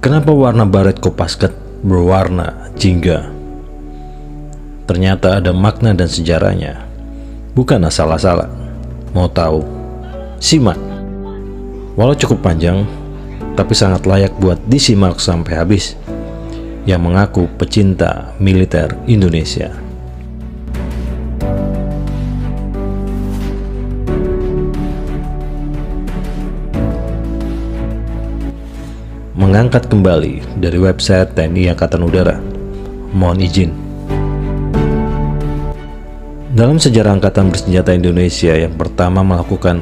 Kenapa warna baret Kopaskat berwarna jingga? Ternyata ada makna dan sejarahnya, bukan asal-asalan. Mau tahu? Simak. Walau cukup panjang, tapi sangat layak buat disimak sampai habis. Yang mengaku pecinta militer Indonesia. Mengangkat kembali dari website TNI Angkatan Udara. Mohon izin. Dalam sejarah Angkatan Bersenjata Indonesia yang pertama melakukan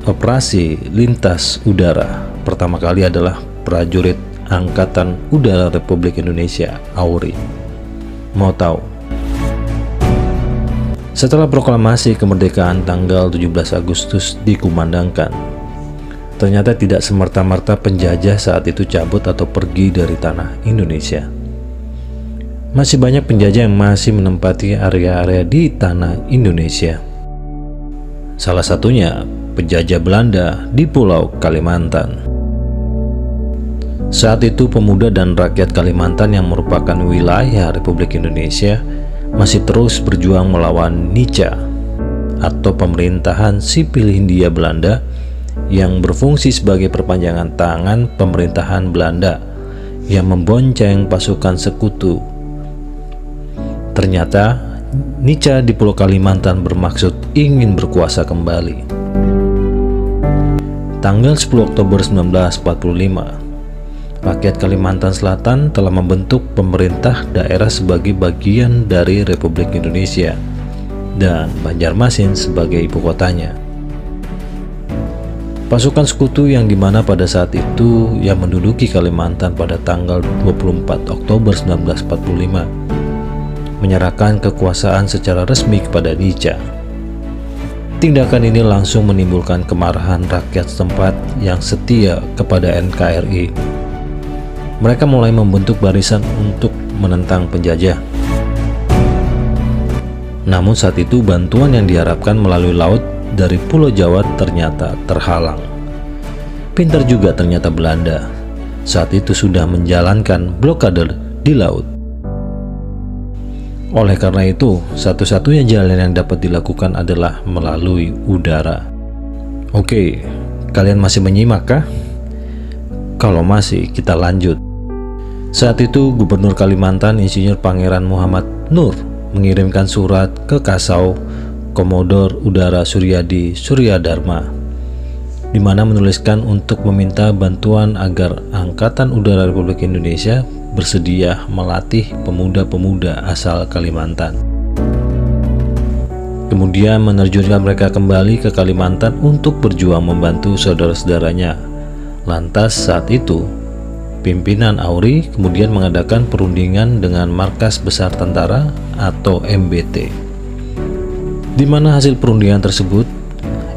operasi lintas udara pertama kali adalah prajurit Angkatan Udara Republik Indonesia AURI. Mau tahu? Setelah proklamasi kemerdekaan tanggal 17 Agustus dikumandangkan, ternyata tidak semerta-merta penjajah saat itu cabut atau pergi dari tanah Indonesia. Masih banyak penjajah yang masih menempati area-area di tanah Indonesia. Salah satunya penjajah Belanda di Pulau Kalimantan. Saat itu pemuda dan rakyat Kalimantan yang merupakan wilayah Republik Indonesia masih terus berjuang melawan Nica atau pemerintahan sipil Hindia Belanda yang berfungsi sebagai perpanjangan tangan pemerintahan Belanda yang membonceng pasukan sekutu. Ternyata Nica di Pulau Kalimantan bermaksud ingin berkuasa kembali. Tanggal 10 Oktober 1945, rakyat Kalimantan Selatan telah membentuk pemerintah daerah sebagai bagian dari Republik Indonesia dan Banjarmasin sebagai ibu kotanya. Pasukan sekutu yang dimana pada saat itu yang menduduki Kalimantan pada tanggal 24 Oktober 1945 menyerahkan kekuasaan secara resmi kepada Nica. Tindakan ini langsung menimbulkan kemarahan rakyat setempat yang setia kepada NKRI. Mereka mulai membentuk barisan untuk menentang penjajah. Namun saat itu bantuan yang diharapkan melalui laut dari Pulau Jawa ternyata terhalang. Pintar juga ternyata Belanda saat itu sudah menjalankan blokade di laut. Oleh karena itu, satu-satunya jalan yang dapat dilakukan adalah melalui udara. Oke, kalian masih menyimak kah? Kalau masih, kita lanjut. Saat itu, Gubernur Kalimantan Insinyur Pangeran Muhammad Nur mengirimkan surat ke Kasau Komodor Udara Suryadi Suryadharma, di mana menuliskan untuk meminta bantuan agar Angkatan Udara Republik Indonesia bersedia melatih pemuda-pemuda asal Kalimantan. Kemudian menerjunkan mereka kembali ke Kalimantan untuk berjuang membantu saudara-saudaranya. Lantas saat itu, pimpinan AURI kemudian mengadakan perundingan dengan Markas Besar Tentara atau MBT, di mana hasil perundingan tersebut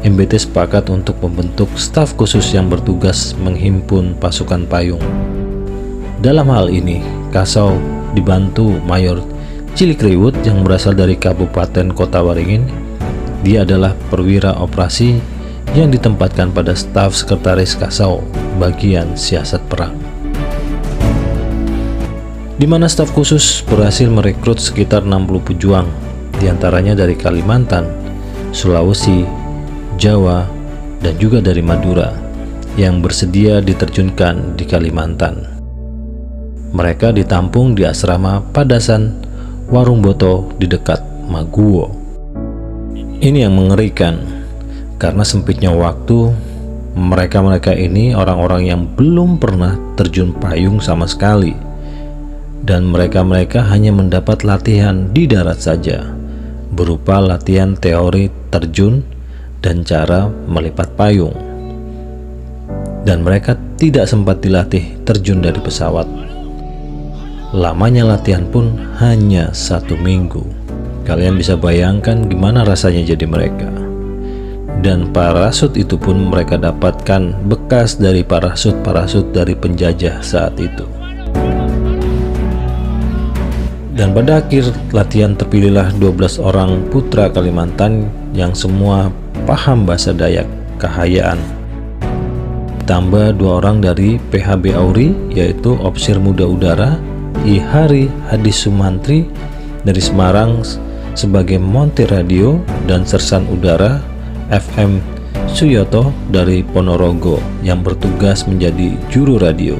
MBT sepakat untuk membentuk staf khusus yang bertugas menghimpun pasukan payung. Dalam hal ini, Kasau dibantu Mayor Cilikriwut yang berasal dari Kabupaten Kota Waringin. Dia adalah perwira operasi yang ditempatkan pada staf sekretaris Kasau bagian siasat perang, di mana staf khusus berhasil merekrut sekitar 60 pejuang, diantaranya dari Kalimantan, Sulawesi, Jawa, dan juga dari Madura yang bersedia diterjunkan di Kalimantan. Mereka ditampung di asrama Padasan Warung Boto di dekat Maguwo. Ini yang mengerikan, karena sempitnya waktu, mereka-mereka ini orang-orang yang belum pernah terjun payung sama sekali, dan mereka-mereka hanya mendapat latihan di darat saja, berupa latihan teori terjun dan cara melipat payung, dan mereka tidak sempat dilatih terjun dari pesawat. Lamanya latihan pun hanya 1 minggu. Kalian bisa bayangkan gimana rasanya jadi mereka. Dan parasut itu pun mereka dapatkan bekas dari parasut-parasut dari penjajah saat itu. Dan pada akhir latihan terpilihlah 12 orang putra Kalimantan yang semua paham bahasa Dayak Kahayaan. ditambah 2 orang dari PHB Auri, yaitu Opsir Muda Udara I Hari Hadi Sumantri dari Semarang sebagai montir radio, dan Sersan Udara FM Suyoto dari Ponorogo yang bertugas menjadi juru radio.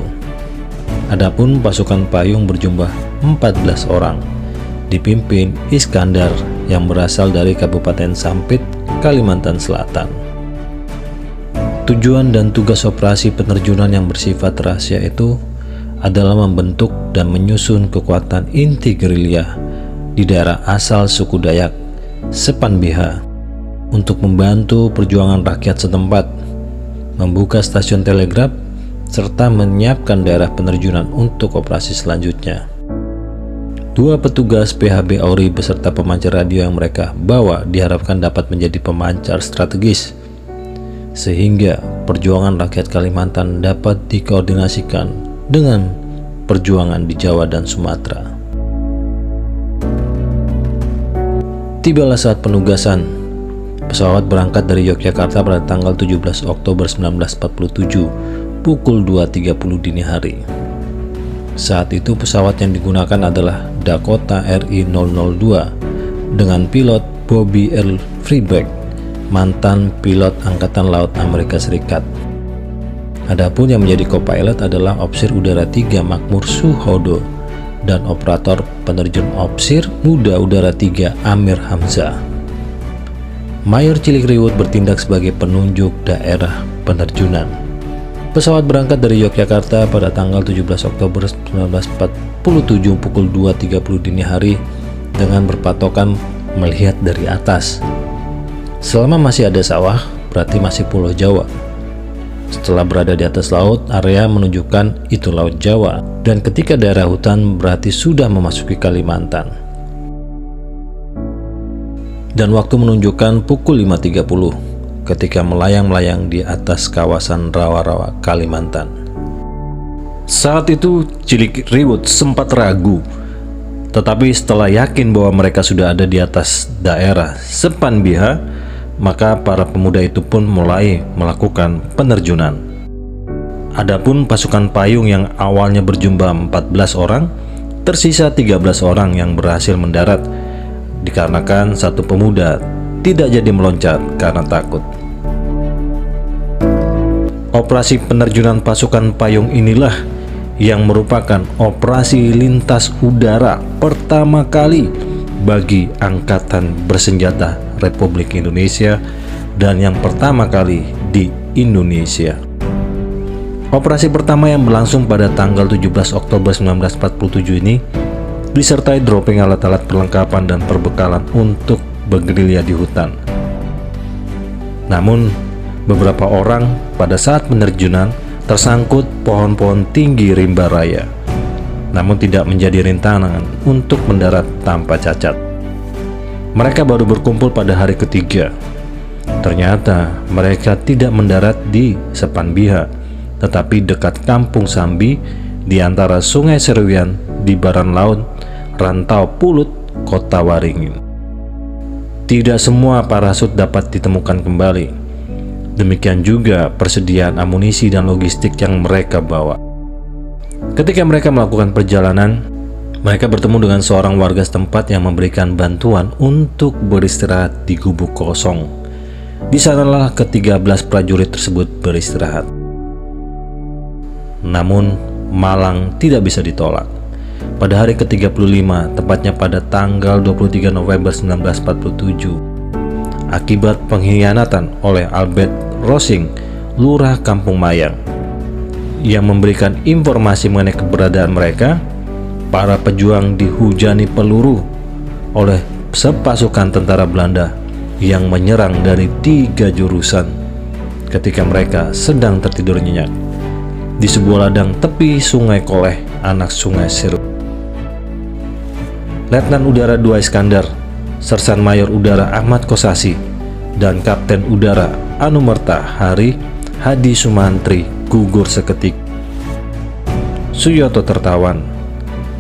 Adapun pasukan payung berjumlah 14 orang, dipimpin Iskandar yang berasal dari Kabupaten Sampit, Kalimantan Selatan. Tujuan dan tugas operasi penerjunan yang bersifat rahasia itu adalah membentuk dan menyusun kekuatan inti gerilya di daerah asal suku Dayak, Sepan Biha, untuk membantu perjuangan rakyat setempat, membuka stasiun telegraf, serta menyiapkan daerah penerjunan untuk operasi selanjutnya. 2 petugas PHB Auri beserta pemancar radio yang mereka bawa diharapkan dapat menjadi pemancar strategis, sehingga perjuangan rakyat Kalimantan dapat dikoordinasikan dengan perjuangan di Jawa dan Sumatera. Tibalah saat penugasan. Pesawat berangkat dari Yogyakarta pada tanggal 17 Oktober 1947 pukul 2.30 dini hari. Saat itu pesawat yang digunakan adalah Dakota RI-002 dengan pilot Bobby Earl Freeberg, mantan pilot Angkatan Laut Amerika Serikat. Adapun yang menjadi co-pilot adalah Opsir Udara 3 Makmur Suhodo dan operator penerjun Opsir Muda Udara 3 Amir Hamzah. Mayor Cilik Riwut bertindak sebagai penunjuk daerah penerjunan. Pesawat berangkat dari Yogyakarta pada tanggal 17 Oktober 1947 pukul 2.30 dini hari dengan berpatokan melihat dari atas. Selama masih ada sawah, berarti masih Pulau Jawa. Setelah berada di atas laut, area menunjukkan itu Laut Jawa, dan ketika daerah hutan berarti sudah memasuki Kalimantan. Dan waktu menunjukkan pukul 5.30 ketika melayang-melayang di atas kawasan rawa-rawa Kalimantan. Saat itu Cilik Riwut sempat ragu, tetapi setelah yakin bahwa mereka sudah ada di atas daerah Sepan Biha, maka para pemuda itu pun mulai melakukan penerjunan. Adapun pasukan payung yang awalnya berjumlah 14 orang, tersisa 13 orang yang berhasil mendarat dikarenakan satu pemuda tidak jadi meloncat karena takut. Operasi penerjunan pasukan payung inilah yang merupakan operasi lintas udara pertama kali bagi Angkatan Bersenjata Republik Indonesia dan yang pertama kali di Indonesia. Operasi pertama yang berlangsung pada tanggal 17 Oktober 1947 ini disertai dropping alat-alat perlengkapan dan perbekalan untuk bergerilya di hutan. Namun, beberapa orang pada saat penerjunan tersangkut pohon-pohon tinggi rimba raya, namun tidak menjadi rintangan untuk mendarat tanpa cacat. Mereka baru berkumpul pada hari ketiga. Ternyata mereka tidak mendarat di Sepan Biha, tetapi dekat Kampung Sambi di antara Sungai Seruyan di baran laut Rantau Pulut, Kota Waringin. Tidak semua parasut dapat ditemukan kembali. Demikian juga persediaan amunisi dan logistik yang mereka bawa. Ketika mereka melakukan perjalanan, mereka bertemu dengan seorang warga setempat yang memberikan bantuan untuk beristirahat di gubuk kosong. Di sanalah ke-13 prajurit tersebut beristirahat. Namun, malang tidak bisa ditolak. Pada hari ke-35, tepatnya pada tanggal 23 November 1947, akibat pengkhianatan oleh Albert Rosing, Lurah Kampung Mayang, yang memberikan informasi mengenai keberadaan mereka, para pejuang dihujani peluru oleh sepasukan tentara Belanda yang menyerang dari 3 jurusan ketika mereka sedang tertidur nyenyak di sebuah ladang tepi Sungai Koleh, anak Sungai Seru. Letnan Udara 2 Iskandar, Sersan Mayor Udara Ahmad Kosasi, dan Kapten Udara Anumerta Hari Hadi Sumantri gugur seketik. Suyoto tertawan,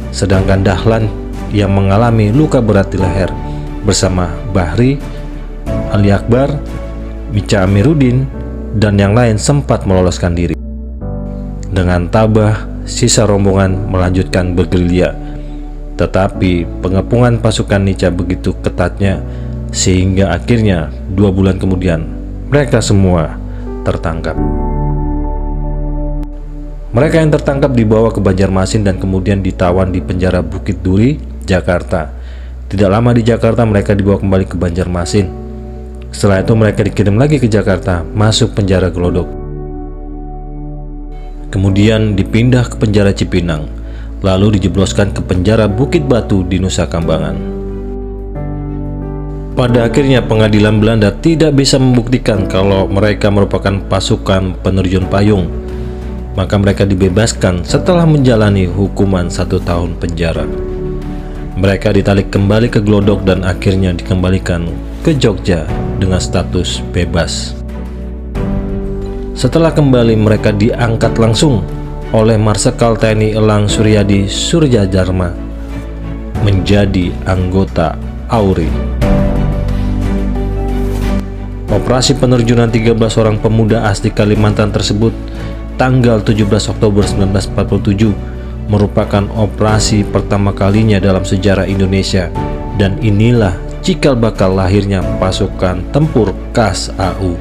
sedangkan Dahlan yang mengalami luka berat di leher bersama Bahri, Ali Akbar, Mica Amiruddin, dan yang lain sempat meloloskan diri. Dengan tabah, sisa rombongan melanjutkan bergerilya. Tetapi pengepungan pasukan Nica begitu ketatnya sehingga akhirnya 2 bulan kemudian mereka semua tertangkap. Mereka yang tertangkap dibawa ke Banjarmasin dan kemudian ditawan di penjara Bukit Duri, Jakarta. Tidak lama di Jakarta mereka dibawa kembali ke Banjarmasin. Setelah itu mereka dikirim lagi ke Jakarta, masuk penjara Glodok. Kemudian dipindah ke penjara Cipinang, lalu dijebloskan ke penjara Bukit Batu di Nusa Kambangan. Pada akhirnya pengadilan Belanda tidak bisa membuktikan kalau mereka merupakan pasukan penerjun payung. Maka mereka dibebaskan setelah menjalani hukuman 1 tahun penjara. Mereka ditarik kembali ke Glodok dan akhirnya dikembalikan ke Jogja dengan status bebas. Setelah kembali mereka diangkat langsung oleh Marsekal TNI Elang Suryadi Suryadharma menjadi anggota AURI. Operasi penerjunan 13 orang pemuda asli Kalimantan tersebut tanggal 17 Oktober 1947 merupakan operasi pertama kalinya dalam sejarah Indonesia, dan inilah cikal bakal lahirnya pasukan tempur khas AU.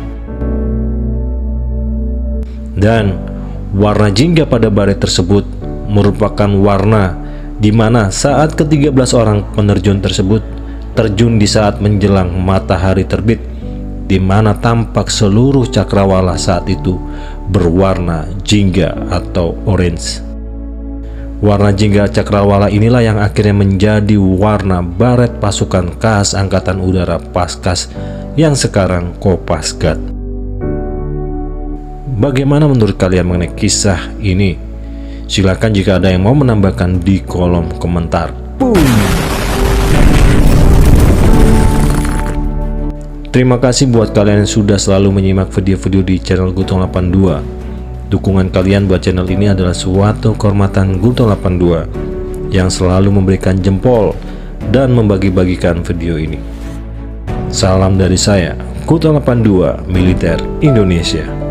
Dan warna jingga pada baret tersebut merupakan warna di mana saat ke-13 orang penerjun tersebut terjun di saat menjelang matahari terbit, di mana tampak seluruh cakrawala saat itu berwarna jingga atau orange. Warna jingga cakrawala inilah yang akhirnya menjadi warna baret pasukan khas Angkatan Udara Paskas yang sekarang Kopasgat. Bagaimana menurut kalian mengenai kisah ini? Silakan jika ada yang mau menambahkan di kolom komentar. Terima kasih buat kalian yang sudah selalu menyimak video-video di channel Gultom 82. Dukungan kalian buat channel ini adalah suatu kehormatan Gultom 82 yang selalu memberikan jempol dan membagi-bagikan video ini. Salam dari saya, Gultom 82 Militer Indonesia.